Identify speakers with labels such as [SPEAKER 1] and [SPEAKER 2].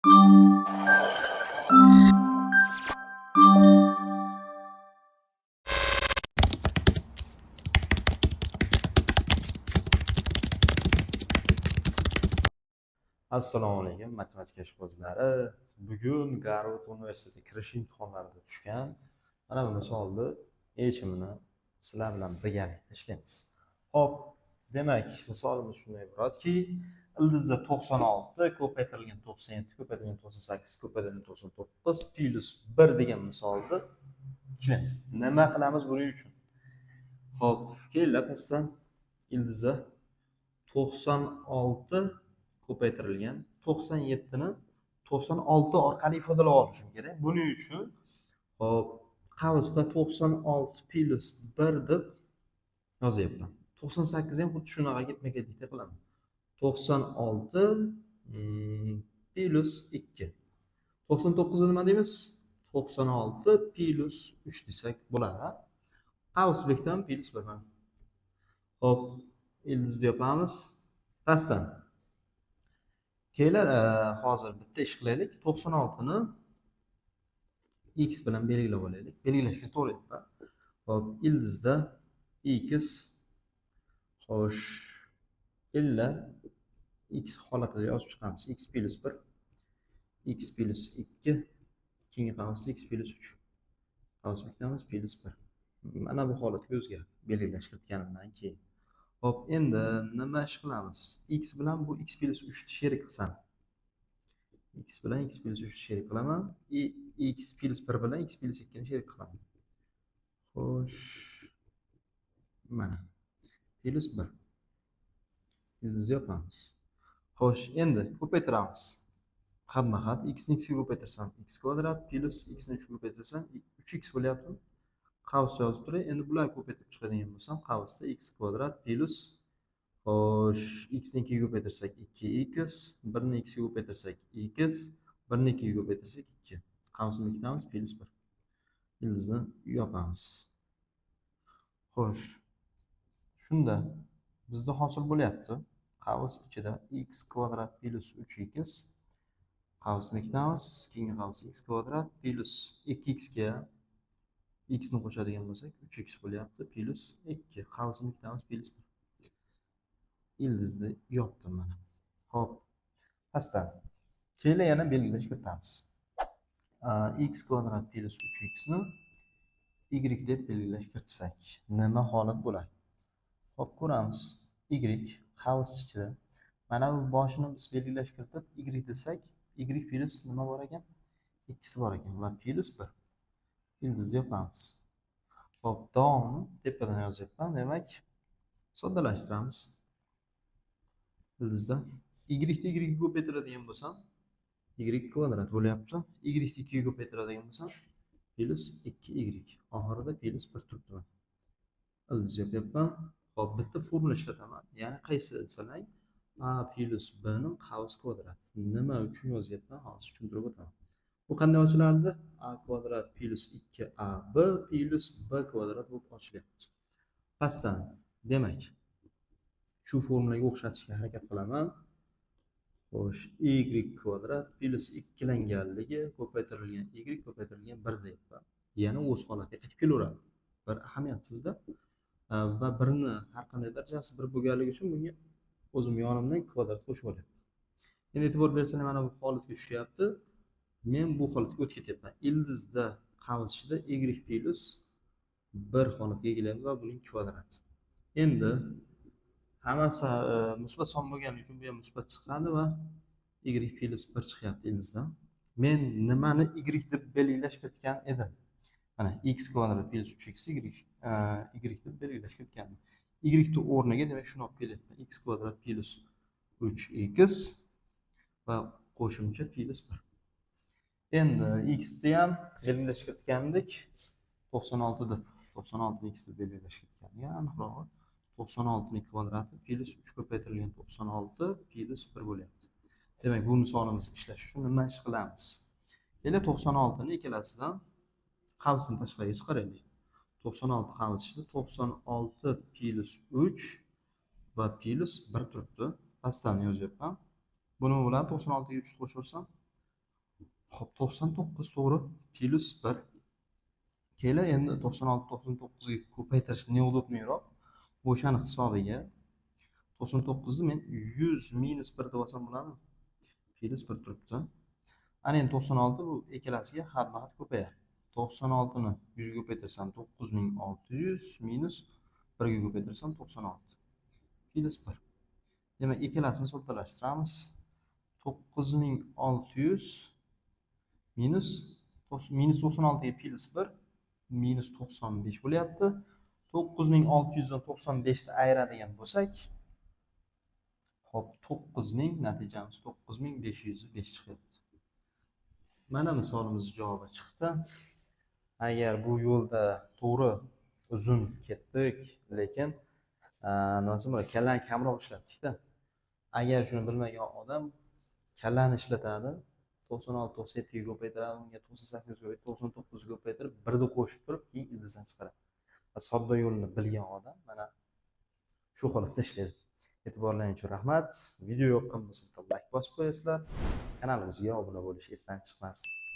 [SPEAKER 1] Assalomu alaykum matematika ishqibozlari. Bugun Garvard universiteti kirish imtihonlarida tushgan mana bu misolni yechimini sizlar bilan birgalikda ishlaymiz. Xo'p, demak, misolimiz shunday iboratki, ildizda 96 ko'paytirilgan 97 ko'paytirilgan 98 ko'paytirilgan 99 plus 1 degan misolni ishlaymiz. Nima qilamiz buning uchun? Xo'p, kelinglar pastdan ildizda 96 ko'paytirilgan 97 ni 96 orqali ifodalab olishim kerak. Buning uchun hop qavsda 96 plus 1 deb yozyapman. 98 ham xuddi shunaqa ketma-ketlikda qilaman. 96 plus 2. 99 ni nima deymiz? 96 plus 3 desak bo'ladi. Qavs bekdan plus 1. Hop, ildizni yopamiz. Pastdan Kelar hozir bitta ish qilaylik. 96 ni x bilan belgilab olaylik. Belgilashga to'g'ri edi. Hop, ildizda x xo'sh, illa x holatida yozib chiqamiz. X plus 1, x plus 2, keyingi qavsda x plus 3. Qavs bekitamiz plus 1. Mana bu holatga o'zgardi belgilash kiritganimdan keyin. Hop, endi nima ish qilamiz? X bilan bu x plus 3 ni sherik qilsam. X bilan x plus 3 ni sherik qilaman. X plus 1 bilan x plus 2 ni sherik qilaman. Xo'sh. Mana. Plus 1. Ildizni yopamiz. Xo'sh, endi ko'paytiramiz. Xatma-xat x ni x ga ko'paytirsam x kvadrat plus x ni 3 ga ko'paytirsam 3x bo'lyapti. Qavs yozib turay. Endi bularni ko'paytirib chiqadigan bo'lsam, qavsda x kvadrat plus xo'sh, x ni 2 ga ko'paytirsak 2x, 1 ni x ga ko'paytirsak x, 1 ni 2 ga ko'paytirsak 2. Qavsni bekitamiz plus 1. Ildizni yopamiz. Xo'sh. Shunda bizda hosil bo'lyapti. Qavs ichida x kvadrat plus 3x. Qavs bekitamiz. Keyingi qavs x kvadrat plus 2x ga x ni qo'shadigan bo'lsak 3x bo'lyapti plus 2. Qavsni bekitamiz plus 1. Ildizni yopdim mana. Xo'p. Pastdan keyin yana belgilash kiritamiz. X kvadrat plus 3x ni y deb belgilash kiritsak nima holat bo'ladi? Xo'p, ko'ramiz. Y qavs ichida mana bu boshini biz belgilash kiritib y desak, y plus nima bor ekan? X bor ekan va plus 1. Ildizni yopamiz. Xo'p, davomini tepadan yozyapman. Demak, soddalashtiramiz. Ildizda y ni y ga ko'paytiradigan bo'lsam y kvadrat bo'lyapti. Y ni 2 ga ko'paytiradigan bo'lsam plus 2y. Oxirida plus 1 turibdi. Ildizni yopyapman. Xo'p, bitta formula ishlataman. Ya'ni qaysi desalang, a plus b ni qavs kvadrat. Nima uchun yozyapman? Hozir tushuntirib o'taman. Bu qanday ochilardi? A kvadrat plus 2ab plus b kvadrat bo'lib ochilyapti. Pastdan, demak, shu formulaga o'xshatishga harakat qilaman. Xo'sh, y kvadrat plus 2langanligi ko'paytirilgan y ko'paytirilgan 1 deyapman. Yana o'z holatiga qaytib kelaveradi. Bir ahamiyatsizda va 1 ni har qanday darajasi 1 bo'lganligi uchun bunga o'zim yonimdan kvadrat qo'shib olyapman. Endi e'tibor bersanglar mana bu holatga tushyapti. Men bu holatga o'tib ketyapman. Ildizda qavs ichida y plus 1 holatiga keladi va buning kvadrati. Endi hammasi musbat son bo'lganligi uchun bu ham musbat chiqadi va y plus 1 chiqyapti ildizdan. Men nimani y deb belgilash kiritgan edim? Mana x kvadrat plus 3x y deb belgilash kiritgandim. Y ni o'rniga demak shuni olib kelyapman. X kvadrat plus 3x va qo'shimcha plus 1. Endi x ni ham belgilash kiritgandik. 96 deb 96 ni x deb belgilash kiritgandik. Aniqrog'i 96 ni kvadrati plus 3 ko'paytirilgan 96 plus 1 bo'lyapti. Demak, bu misolimizni ishlash uchun nima ish qilamiz? Yana 96 ni ikkalasidan qavsni tashqariga chiqaraylik. 96 qavs ichida 96 plus 3 va plus 1 turibdi. Pastdan yozyapman. Buni bilan 96 ga 3 qo'shirsam Hop, 99 to'g'ri, plus 1. Keyin endi 96 99 ga ko'paytirish neudobniyroq. O'shani hisobiga 99 ni men 100 minus 1 deb olsam bo'ladimi? Plus 1 turibdi. Ana endi 96 bu ikkalasiga xatma-xat ko'payadi. 96 ni 100 ga ko'paytirsam 9600 minus 1 ga ko'paytirsam 96 plus 1. Demak, ikkalasini soddalashtiramiz. 9600 minus 96 ga plus 1 minus 95 bo'lyapti. 9600 dan 95 ni ayiradigan bo'lsak, hop, 9000 natijamiz 9505 chiqyapti. Mana misolimiz javobi chiqdi. Agar bu yo'lda to'g'ri uzun ketdik, lekin nima desam bo'ladi, kallani kamroq ishlatdik-da. Agar shuni bilmagan odam kallani ishlatadi, 96 97 ga ko'paytiradi, unga 98 ga 99 ga ko'paytirib, 1 ni qo'shib turib, keyin ildizdan chiqaradi. Sodda yo'lni bilgan odam mana shu holatda ishlaydi. E'tiborlaringiz uchun rahmat. Video yoqqan bo'lsa, like bosib qo'yasizlar. Kanalimizga obuna bo'lish esdan chiqmasin.